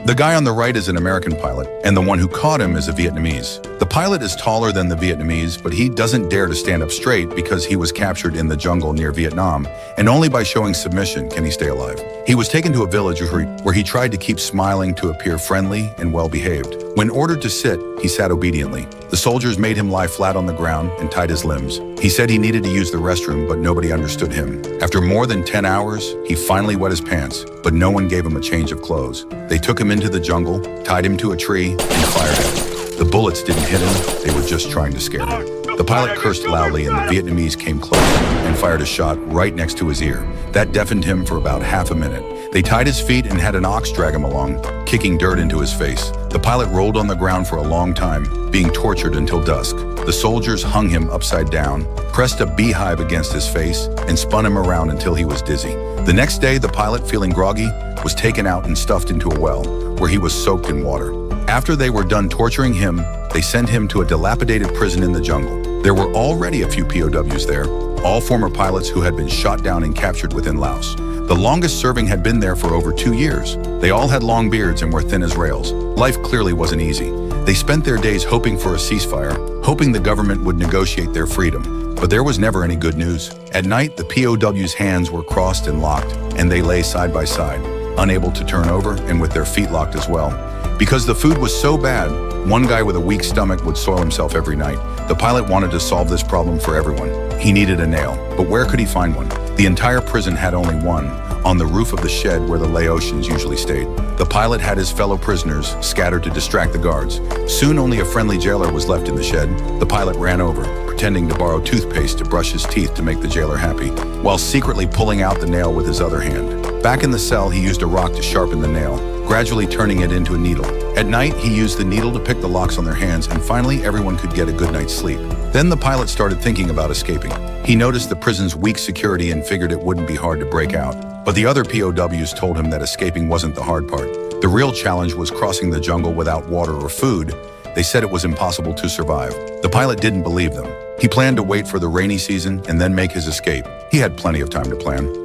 The guy on the right is an American pilot, and the one who caught him is a Vietnamese. The pilot is taller than the Vietnamese, but he doesn't dare to stand up straight because he was captured in the jungle near Vietnam, and only by showing submission can he stay alive. He was taken to a village where he tried to keep smiling to appear friendly and well-behaved. When ordered to sit, he sat obediently. The soldiers made him lie flat on the ground and tied his limbs. He said he needed to use the restroom, but nobody understood him. After more than 10 hours, he finally wet his pants, but no one gave him a change of clothes. They took him into the jungle, tied him to a tree, and fired at him. The bullets didn't hit him, they were just trying to scare him. The pilot cursed loudly and the Vietnamese came close and fired a shot right next to his ear. That deafened him for about half a minute. They tied his feet and had an ox drag him along, kicking dirt into his face. The pilot rolled on the ground for a long time, being tortured until dusk. The soldiers hung him upside down, pressed a beehive against his face, and spun him around until he was dizzy. The next day, the pilot, feeling groggy, was taken out and stuffed into a well, where he was soaked in water. After they were done torturing him, they sent him to a dilapidated prison in the jungle. There were already a few POWs there, all former pilots who had been shot down and captured within Laos. The longest serving had been there for over 2 years. They all had long beards and were thin as rails. Life clearly wasn't easy. They spent their days hoping for a ceasefire, hoping the government would negotiate their freedom. But there was never any good news. At night, the POWs' hands were crossed and locked, and they lay side by side, unable to turn over and with their feet locked as well. Because the food was so bad, one guy with a weak stomach would soil himself every night. The pilot wanted to solve this problem for everyone. He needed a nail, but where could he find one? The entire prison had only one, on the roof of the shed where the Laotians usually stayed. The pilot had his fellow prisoners scattered to distract the guards. Soon only a friendly jailer was left in the shed. The pilot ran over, pretending to borrow toothpaste to brush his teeth to make the jailer happy, while secretly pulling out the nail with his other hand. Back in the cell, he used a rock to sharpen the nail, gradually turning it into a needle. At night, he used the needle to pick the locks on their hands, and finally everyone could get a good night's sleep. Then the pilot started thinking about escaping. He noticed the prison's weak security and figured it wouldn't be hard to break out. But the other POWs told him that escaping wasn't the hard part. The real challenge was crossing the jungle without water or food. They said it was impossible to survive. The pilot didn't believe them. He planned to wait for the rainy season and then make his escape. He had plenty of time to plan.